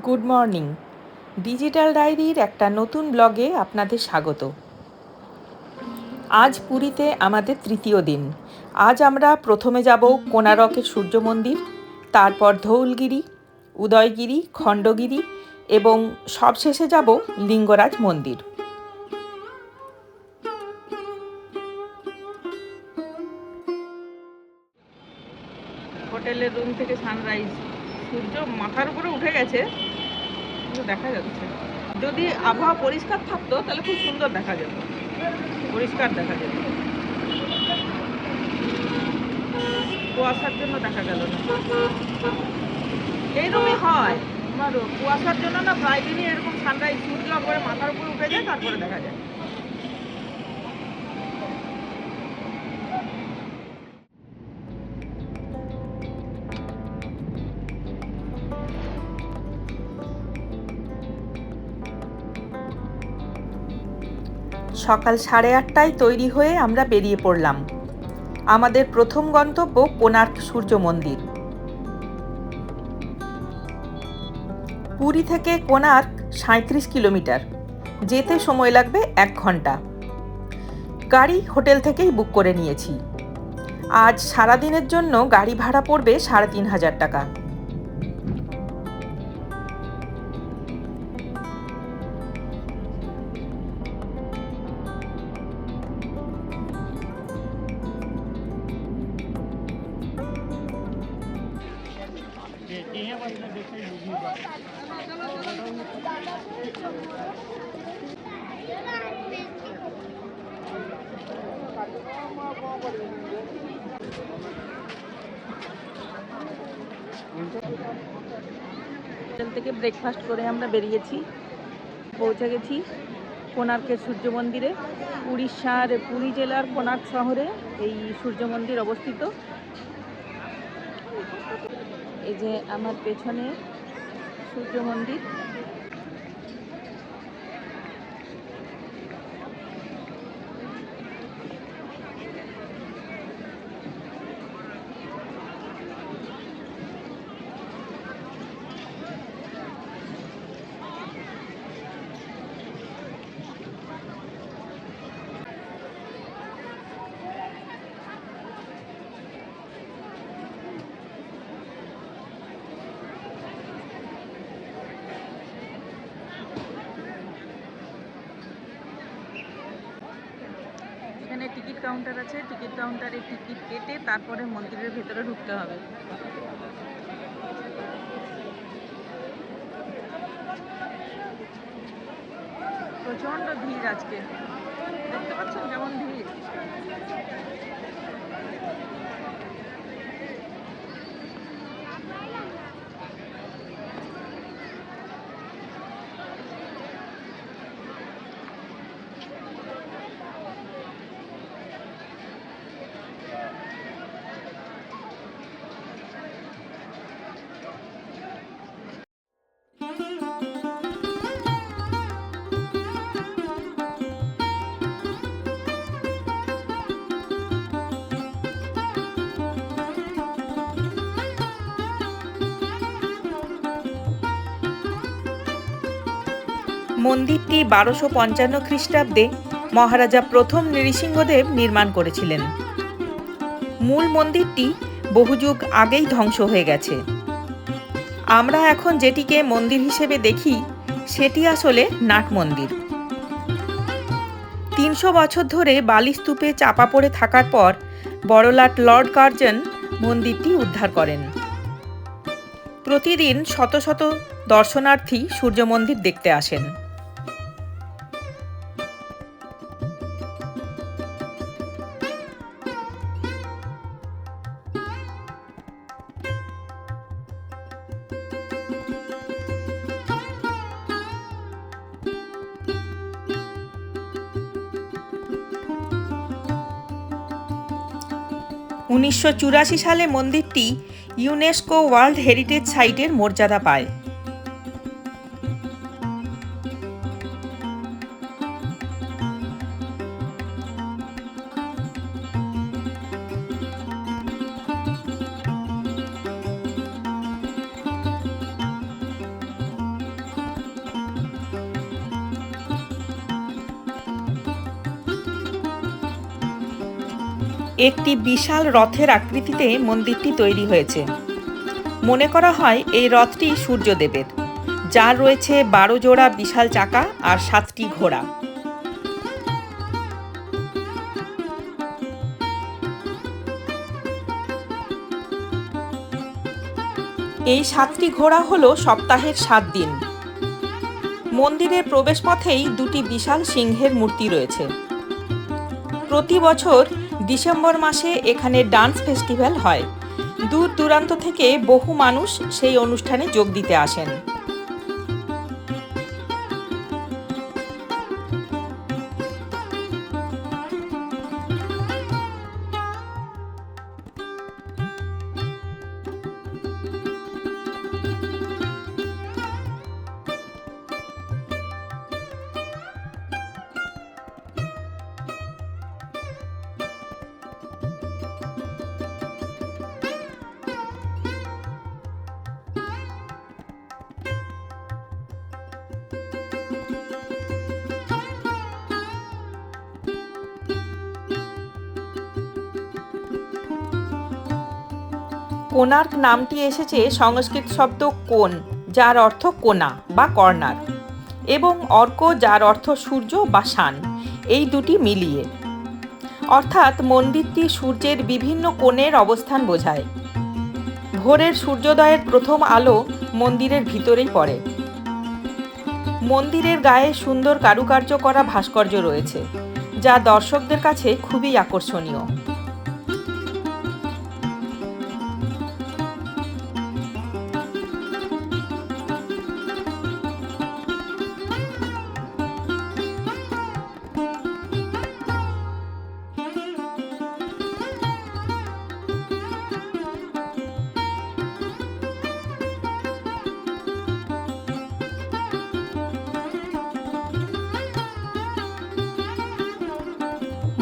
Good morning. Digital ডায়েরির একটা নতুন ব্লগে আপনাদের স্বাগত। আজ পুরীতে আমাদের তৃতীয় দিন। আজ আমরা প্রথমে যাব কোণারকের সূর্য মন্দির, তারপর ধৌলগিরি, উদয়গিরি, খণ্ডগিরি এবং সবশেষে যাব লিঙ্গরাজ মন্দির। হোটেলের রুম থেকে সানরাইজ, সূর্য মাথার উপরে উঠে গেছে কিন্তু দেখা যাচ্ছে। যদি আবহাওয়া পরিষ্কার থাকতো তাহলে খুব সুন্দর দেখা যেত, পরিষ্কার দেখা যেত। কুয়াশার জন্য দেখা গেল না। এইরকমই হয় আমার, কুয়াশার জন্য না প্রায় দিনই এরকম সানরাইজ, সূর্য একবারে মাথার উপরে উঠে যায় তারপরে দেখা যায়। সকাল 8:30টায় তৈরি হয়ে আমরা বেরিয়ে পড়লাম। আমাদের প্রথম গন্তব্য কোণার্ক সূর্য মন্দির। পুরী থেকে কোণার্ক 37 কিলোমিটার, যেতে সময় লাগবে 1 ঘন্টা। গাড়ি হোটেল থেকেই বুক করে নিয়েছি। আজ সারাদিনের জন্য গাড়ি ভাড়া পড়বে 3,500 টাকা। হোটেল থেকে ব্রেকফাস্ট করে আমরা বেরিয়েছি, পৌঁছে গেছি কোণার্কের সূর্য মন্দিরে। উড়িষ্যার পুরী জেলার কোণার্ক শহরে এই সূর্য মন্দির অবস্থিত। এই যে আমার পেছনে সূর্য মন্দির। এখানে টিকিট কাউন্টার আছে, টিকিট কাউন্টারে টিকিট কেটে তারপরে মন্দিরের ভেতরে ঢুকতে হবে। প্রচণ্ড ভিড় আজকে, দেখতে পাচ্ছেন কেমন ভিড়। মন্দিরটি 1255 খ্রিস্টাব্দে মহারাজা প্রথম নৃসিংহদেব নির্মাণ করেছিলেন। মূল মন্দিরটি বহুযুগ আগেই ধ্বংস হয়ে গেছে। আমরা এখন যেটিকে মন্দির হিসেবে দেখি সেটি আসলে নাট মন্দির। 300 বছর ধরে বালি স্তূপে চাপা পড়ে থাকার পর বড়লাট লর্ড কার্জন মন্দিরটি উদ্ধার করেন। প্রতিদিন শত শত দর্শনার্থী সূর্য মন্দির দেখতে আসেন। '84 সালে মন্দিরটি ইউনেস্কো ওয়ার্ল্ড হেরিটেজ সাইটের মর্যাদা পায়। একটি বিশাল রথের আকৃতিতে মন্দিরটি তৈরি হয়েছে। মনে করা হয় এই রথটি সূর্যদেবের, যার রয়েছে 12 জোড়া বিশাল চাকা আর 7টি ঘোড়া। এই 7টি ঘোড়া হলো সপ্তাহের 7 দিন। মন্দিরের প্রবেশপথেই 2টি বিশাল সিংহের মূর্তি রয়েছে। প্রতি বছর ডিসেম্বর মাসে এখানে ডান্স ফেস্টিভ্যাল হয়। দূর দূরান্ত থেকে বহু মানুষ সেই অনুষ্ঠানে যোগ দিতে আসেন। কোণার্ক নামটি এসেছে সংস্কৃত শব্দ কোণ, যার অর্থ কোণা বা কর্নার, এবং অর্ক, যার অর্থ সূর্য বা শান, এই দুটি মিলিয়ে। অর্থাৎ মন্দিরটি সূর্যের বিভিন্ন কোণের অবস্থান বোঝায়। ভোরের সূর্যোদয়ের প্রথম আলো মন্দিরের ভিতরেই পড়ে। মন্দিরের গায়ে সুন্দর কারুকার্য করা ভাস্কর্য রয়েছে, যা দর্শকদের কাছে খুবই আকর্ষণীয়।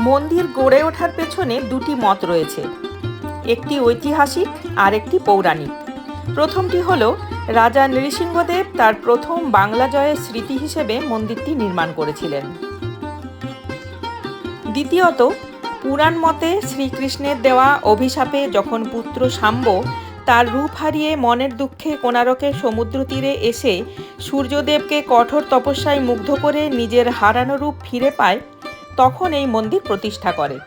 মন্দির গড়ে ওঠার পেছনে 2টি মত রয়েছে, একটি ঐতিহাসিক আর একটি পৌরাণিক। প্রথমটি হল রাজা নৃসিংহদেব তার প্রথম বাংলা জয়ের স্মৃতি হিসেবে মন্দিরটি নির্মাণ করেছিলেন। দ্বিতীয়ত, পুরাণ মতে শ্রীকৃষ্ণের দেওয়া অভিশাপে যখন পুত্র শাম্ব তার রূপ হারিয়ে মনের দুঃখে কোণারকের সমুদ্র তীরে এসে সূর্যদেবকে কঠোর তপস্যায় মুগ্ধ করে নিজের হারানো রূপ ফিরে পায়, তখন এই মন্দির প্রতিষ্ঠা করে।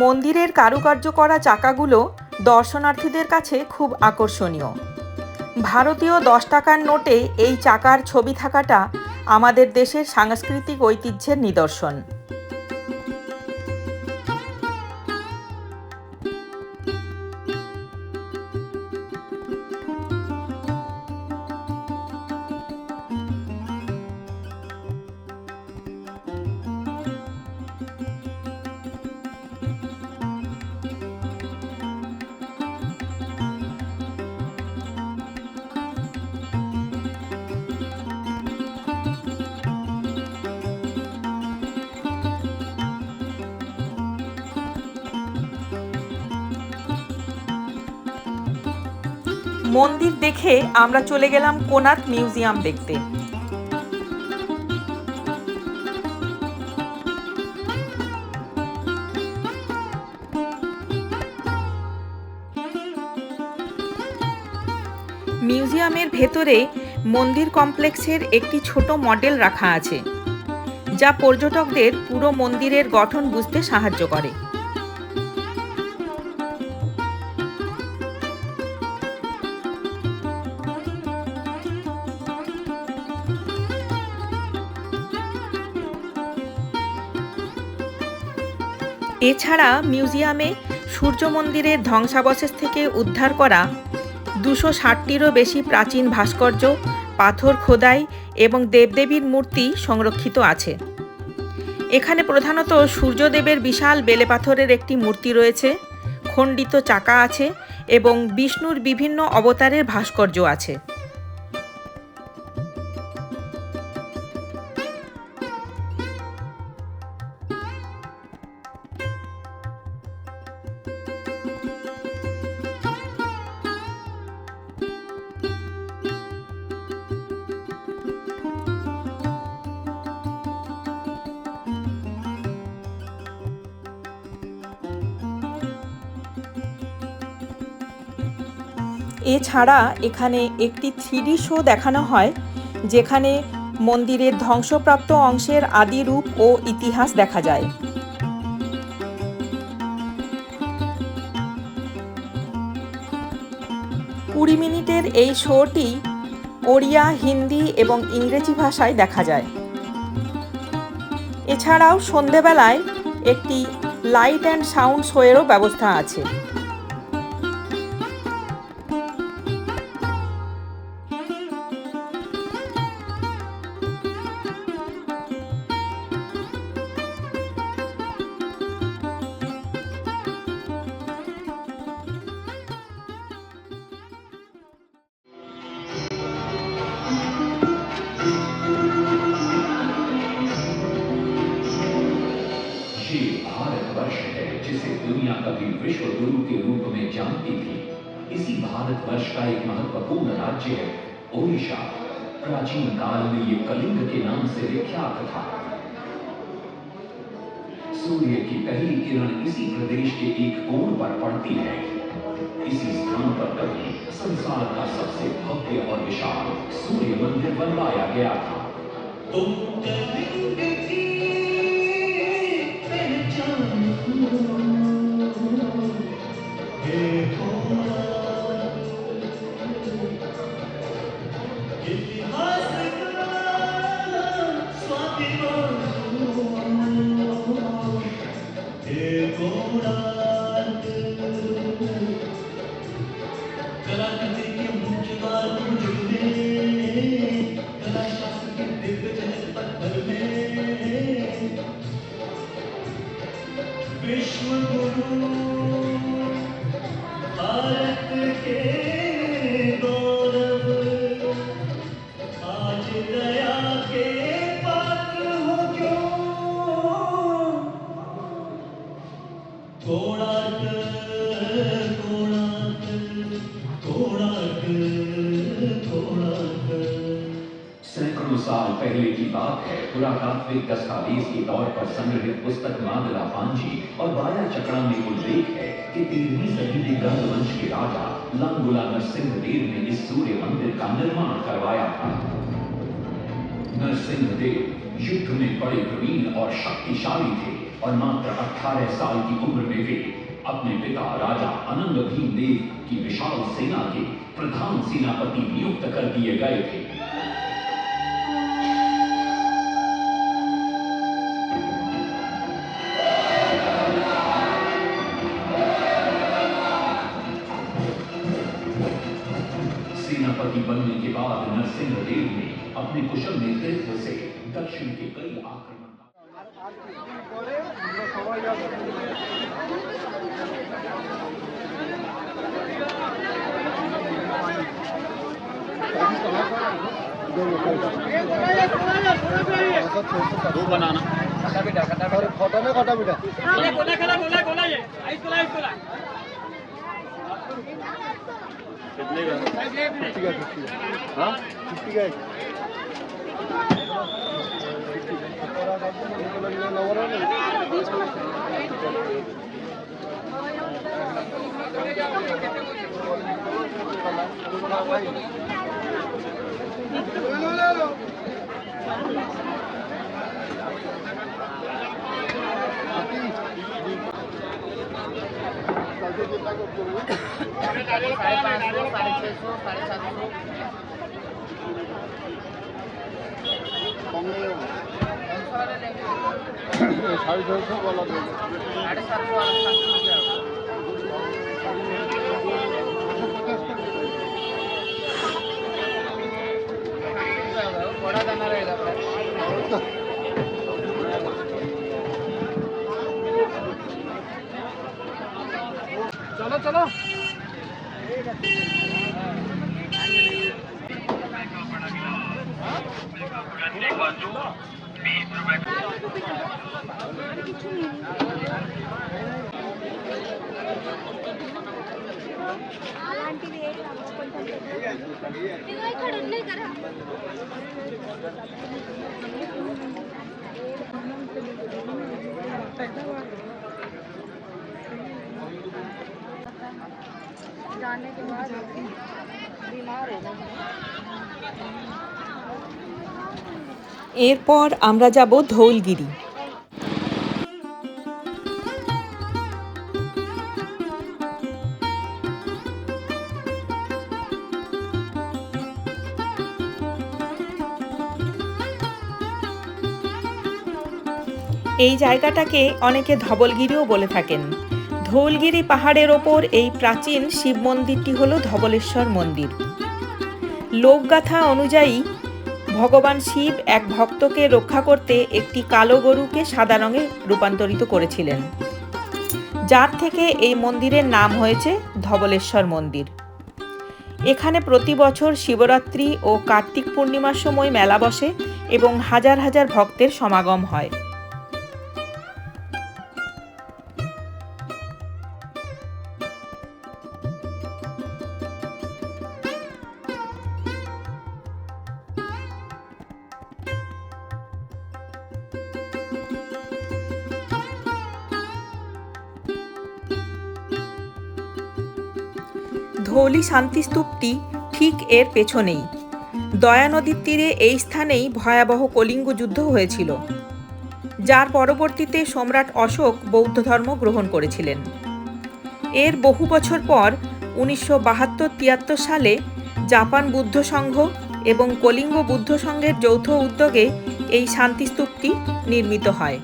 মন্দিরের কারুকার্য করা চাকাগুলো দর্শনার্থীদের কাছে খুব আকর্ষণীয়। ভারতীয় 10 টাকার নোটে এই চাকার ছবি থাকাটা আমাদের দেশের সাংস্কৃতিক ঐতিহ্যের নিদর্শন। মন্দির দেখে আমরা চলে গেলাম কোনার্ক মিউজিয়াম দেখতে। মিউজিয়ামের ভেতরে মন্দির কমপ্লেক্সের একটি ছোট মডেল রাখা আছে, যা পর্যটকদের পুরো মন্দিরের গঠন বুঝতে সাহায্য করে। এছাড়া মিউজিয়ামে সূর্য মন্দিরের ধ্বংসাবশেষ থেকে উদ্ধার করা 260টিরও বেশি প্রাচীন ভাস্কর্য, পাথর খোদাই এবং দেবদেবীর মূর্তি সংরক্ষিত আছে। এখানে প্রধানত সূর্যদেবের বিশাল বেলে পাথরের একটি মূর্তি রয়েছে, খণ্ডিত চাকা আছে এবং বিষ্ণুর বিভিন্ন অবতারের ভাস্কর্য আছে। এছাড়া এখানে একটি 3D শো দেখানো হয়, যেখানে মন্দিরের ধ্বংসপ্রাপ্ত অংশের আদি রূপ ও ইতিহাস দেখা যায়। 20 মিনিটের এই শোটি ওড়িয়া, হিন্দি এবং ইংরেজি ভাষায় দেখা যায়। এছাড়াও সন্ধেবেলায় একটি লাইট অ্যান্ড সাউন্ড শোয়েরও ব্যবস্থা আছে। जिसे दुनिया कभी विश्व गुरु के रूप में जानती थी, इसी भारतवर्ष का एक महत्वपूर्ण राज्य है ओडिशा। प्राचीन काल में ये कलिंग के नाम से विख्यात था। सूर्य की पहली किरण इसी प्रदेश के एक कोण पर पड़ती है। इसी स्थान पर कभी संसार का सबसे भव्य और विशाल सूर्य मंदिर बनवाया गया था। सैकड़ों साल पहले की बात है। पुरातात्विक दस्तावेज के तौर पर संग्रहित पुस्तक मादला पांजी और बाया चकड़ा में उल्लेख है कि 13वीं सदी में गंग वंश के राजा लांगुला नरसिंहदेव ने इस सूर्य मंदिर का निर्माण करवाया था। नरसिंहदेव युद्ध में बड़े प्रवीण और शक्तिशाली थे और मात्र 18 साल की उम्र में वे अपने पिता राजा अनंग भीमदेव की विशाल सेना के प्रधान सेनापति नियुक्त कर दिए गए थे। सेनापति बनने के बाद नरसिंहदेव ने अपने कुशल नेतृत्व से दक्षिण के कई आक्रमण दो बनाना फोटो में कटा बेटा कितने का हाँ साढ़े 600 वाला दे दो। 750 बड़ा दाना रहेगा। चलो चलो जाने के बाद बीमार हो गए। এরপর আমরা যাব ধৌলগিরি। এই জায়গাটাকে অনেকে ধবলগিরিও বলে থাকেন। ধৌলগিরি পাহাড়ের ওপর এই প্রাচীন শিব মন্দিরটি হল ধবলেশ্বর মন্দির। লোকগাথা অনুযায়ী ভগবান শিব এক ভক্তকে রক্ষা করতে একটি কালো গরুকে সাদা রঙে রূপান্তরিত করেছিলেন, যার থেকে এই মন্দিরের নাম হয়েছে ধবলেশ্বর মন্দির। এখানে প্রতি বছর শিবরাত্রি ও কার্তিক পূর্ণিমার সময় মেলা বসে এবং হাজার হাজার ভক্তের সমাগম হয়। ধৌলি শান্তিস্তূপটি ঠিক এর পেছনেই। দয়া নদীর তীরে এই স্থানেই ভয়াবহ কলিঙ্গ যুদ্ধ হয়েছিল, যার পরবর্তীতে সম্রাট অশোক বৌদ্ধ ধর্ম গ্রহণ করেছিলেন। এর বহু বছর পর 1972-73 সালে জাপান বুদ্ধ সংঘ এবং কলিঙ্গ বুদ্ধ সংঘের যৌথ উদ্যোগে এই শান্তিস্তূপটি নির্মিত হয়।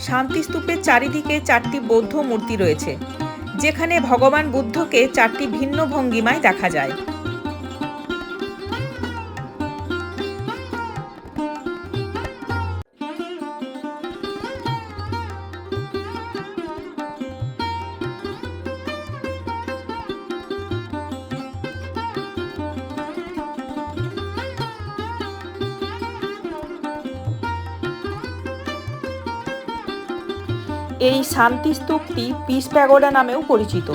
শান্তিস্তূপের চারিদিকে 4টি বৌদ্ধ মূর্তি রয়েছে, যেখানে ভগবান বুদ্ধকে 4টি ভিন্ন ভঙ্গিমায় দেখা যায়। এই শান্তিস্তূপটি পিস প্যাগোডা নামেও পরিচিত।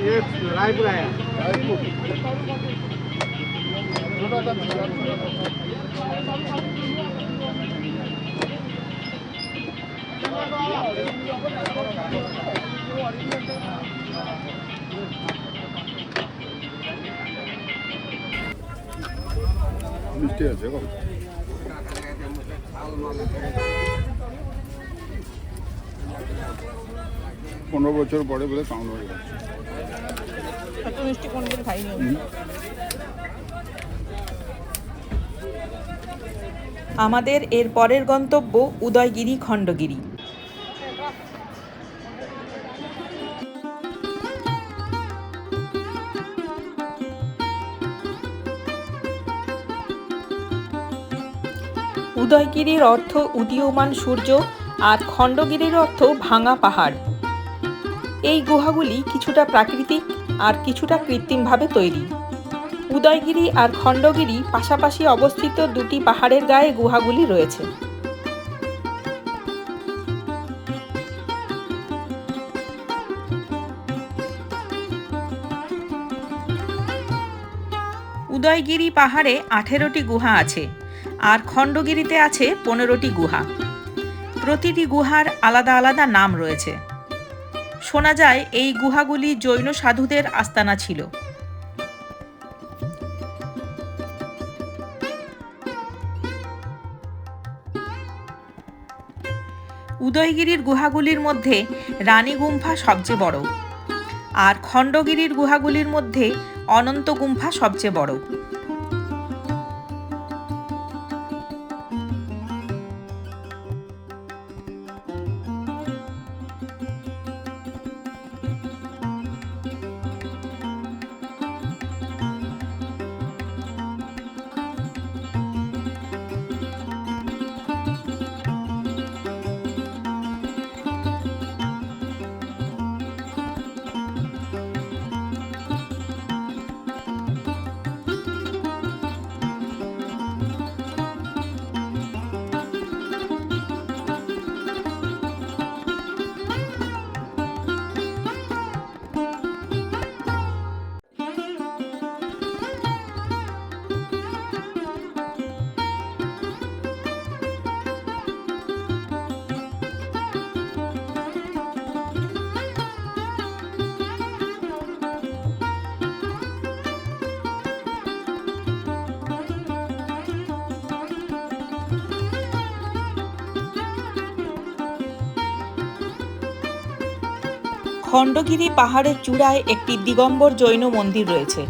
ये रायपुर आया মিষ্টি আছে গো। 15 বছর পরে বোধহয় কাউন্ট হয়ে গেছে। এত মিষ্টি কোনোদিন খাইনি। আমাদের এর পরের গন্তব্য উদয়গিরি খণ্ডগিরি। উদয়গিরির অর্থ উদীয়মান সূর্য আর খণ্ডগিরির অর্থ ভাঙা পাহাড়। এই গুহাগুলি কিছুটা প্রাকৃতিক আর কিছুটা কৃত্রিমভাবে তৈরি। উদয়গিরি আর খণ্ডগিরি পাশাপাশি অবস্থিত দুটি পাহাড়ের গায়ে গুহাগুলি রয়েছে। উদয়গিরি পাহাড়ে 18টি গুহা আছে আর খণ্ডগিরিতে আছে 15টি গুহা। প্রতিটি গুহার আলাদা আলাদা নাম রয়েছে। শোনা যায় এই গুহাগুলি জৈন সাধুদের আস্তানা ছিল। উদয়গিরির গুহাগুলির মধ্যে রানী গুম্ফা সবচেয়ে বড়, আর খণ্ডগিরির গুহাগুলির মধ্যে অনন্ত গুম্ফা সবচেয়ে বড়। খণ্ডগিরি পাহাড়ের চূড়ায় একটি দিগম্বর জৈন মন্দির রয়েছে।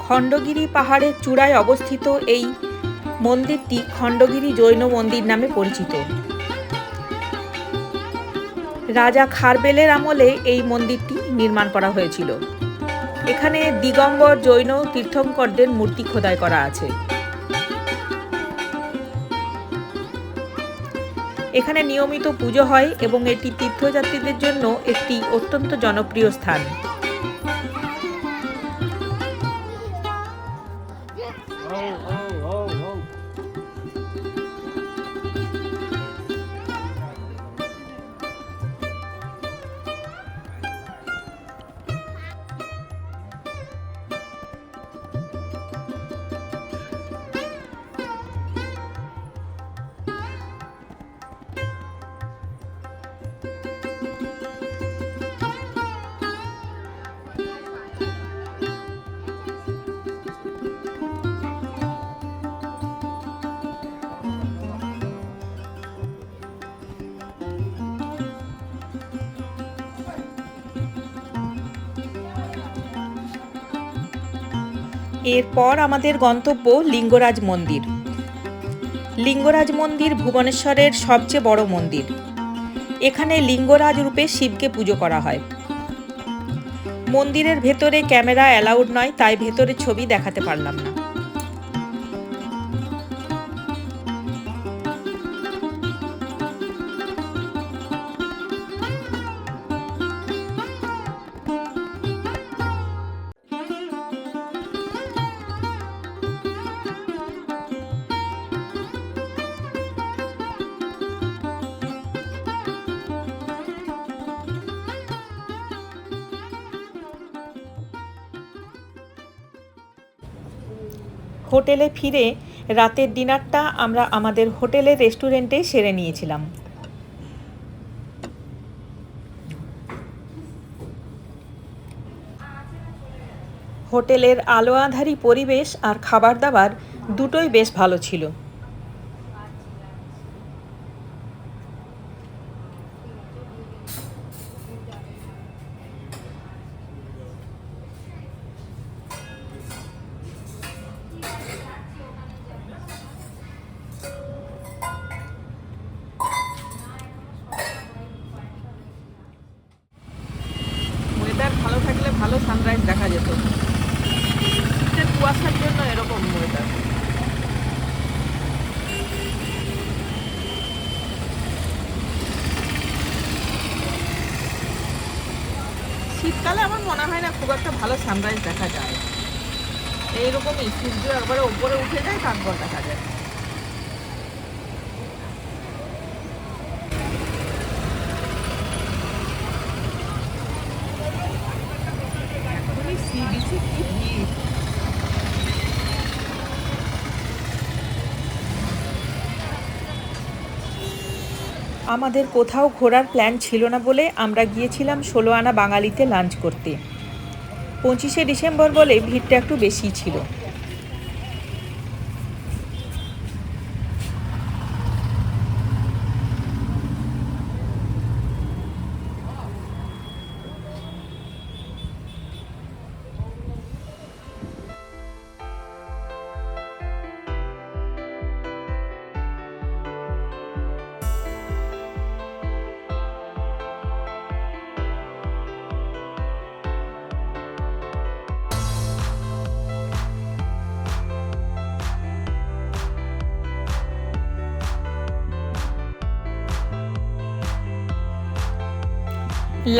খণ্ডগিরি পাহাড়ের চূড়ায় অবস্থিত এই মন্দিরটি খণ্ডগিরি জৈন মন্দির নামে পরিচিত। রাজা খারবেলের আমলে এই মন্দিরটি নির্মাণ করা হয়েছিল। এখানে দিগম্বর জৈন তীর্থঙ্করদের মূর্তি খোদাই করা আছে। এখানে নিয়মিত পুজো হয় এবং এটি তীর্থযাত্রীদের জন্য একটি অত্যন্ত জনপ্রিয় স্থান। এরপর আমাদের গন্তব্য লিঙ্গরাজ মন্দির। লিঙ্গরাজ মন্দির ভুবনেশ্বরের সবচেয়ে বড় মন্দির। এখানে লিঙ্গরাজ রূপে শিবকে পুজো করা হয়। মন্দিরের ভেতরে ক্যামেরা অ্যালাউড নয়, তাই ভেতরে ছবি দেখাতে পারলাম না। হোটেলে ফিরে রাতের ডিনারটা আমরা আমাদের হোটেলের রেস্টুরেন্টে সেরে নিয়েছিলাম। হোটেলের আলো আঁধারি পরিবেশ আর খাবার দাবার দুটোই বেশ ভালো ছিল। ওয়েদার ভালো থাকলে ভালো সানরাইজ দেখা যেত। শীতের কুয়াশার জন্য এরকম ওয়েদার। শীতকালে আমার মনে হয় না খুব একটা ভালো সানরাইজ দেখা যায়। এইরকমই সূর্য একবারে উপরে উঠে যায়, তারপর দেখা যায়। সি বিচে কি ভিড়! আমাদের কোথাও ঘোরার প্ল্যান ছিল না বলে আমরা গিয়েছিলাম 16 আনা বাঙালিতে লাঞ্চ করতে। 25শে ডিসেম্বর বলে ভিড়টা একটু বেশি ছিল।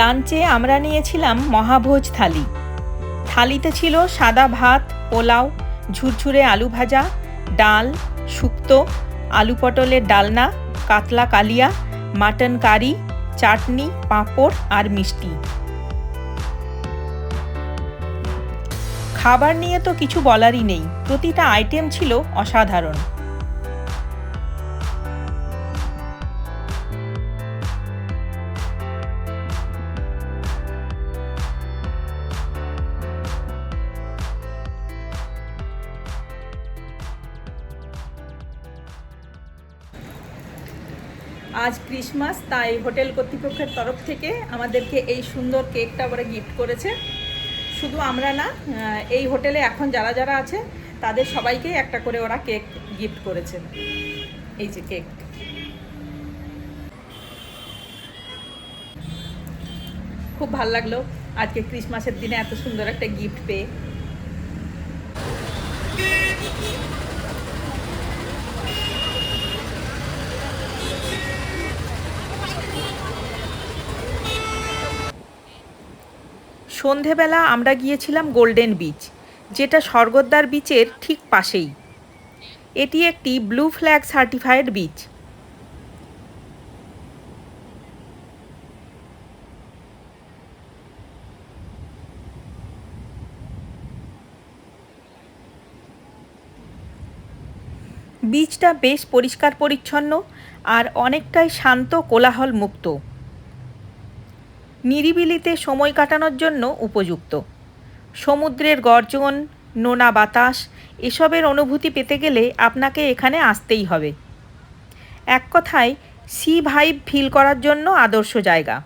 লাঞ্চে আমরা নিয়েছিলাম মহাভোজ থালি। থালিতে ছিল সাদা ভাত, পোলাও, ঝুরঝুরে আলু ভাজা, ডাল, শুক্তো, আলু পটলের ডালনা, কাতলা কালিয়া, মাটন কারি, চাটনি, পাঁপড় আর মিষ্টি। খাবার নিয়ে তো কিছু বলারই নেই, প্রতিটা আইটেম ছিল অসাধারণ। আজ ক্রিসমাস, তাই হোটেল কর্তৃপক্ষের তরফ থেকে আমাদেরকে এই সুন্দর কেকটা ওরা গিফট করেছে। শুধু আমরা না, এই হোটেলে এখন যারা যারা আছে তাদের সবাইকেই একটা করে ওরা কেক গিফট করেছে। এই যে কেক, খুব ভালো লাগলো আজকে ক্রিসমাসের দিনে এত সুন্দর একটা গিফট পেয়ে। সন্ধেবেলা আমরা গিয়েছিলাম গোল্ডেন বিচ, যেটা স্বর্গদ্বার বিচের ঠিক পাশেই। এটি একটি ব্লু ফ্ল্যাগ সার্টিফাইড বিচ। বিচটা বেশ পরিষ্কার পরিচ্ছন্ন আর অনেকটাই শান্ত, কোলাহল মুক্ত, নিরিবিলিতে সময় কাটানোর জন্য উপযুক্ত। সমুদ্রের গর্জন, নোনা বাতাস, এসবের অনুভূতি পেতে গেলে আপনাকে এখানে আসতেই হবে। এক কথায় সি ভাইব ফিল করার জন্য আদর্শ জায়গা।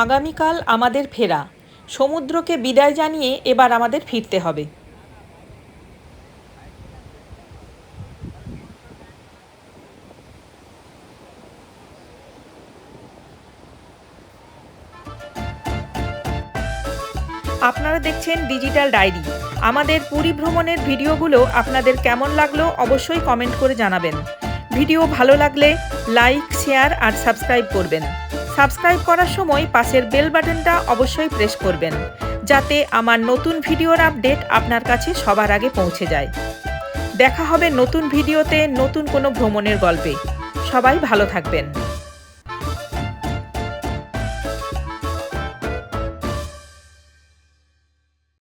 আগামীকাল আমাদের ফেরা। সমুদ্রকে বিদায় জানিয়ে এবার আমাদের ফিরতে হবে। আপনারা দেখছেন ডিজিটাল ডায়েরি। আমাদের পুরী ভ্রমণের ভিডিওগুলো আপনাদের কেমন লাগলো অবশ্যই কমেন্ট করে জানাবেন। ভিডিও ভালো লাগলে লাইক, শেয়ার আর সাবস্ক্রাইব করবেন। সাবস্ক্রাইব করার সময় পাশের বেল বাটনটা অবশ্যই প্রেস করবেন, যাতে আমার নতুন ভিডিওর আপডেট আপনার কাছে সবার আগে পৌঁছে যায়। দেখা হবে নতুন ভিডিওতে, নতুন কোনো ভ্রমণের গল্পে। সবাই ভালো থাকবেন।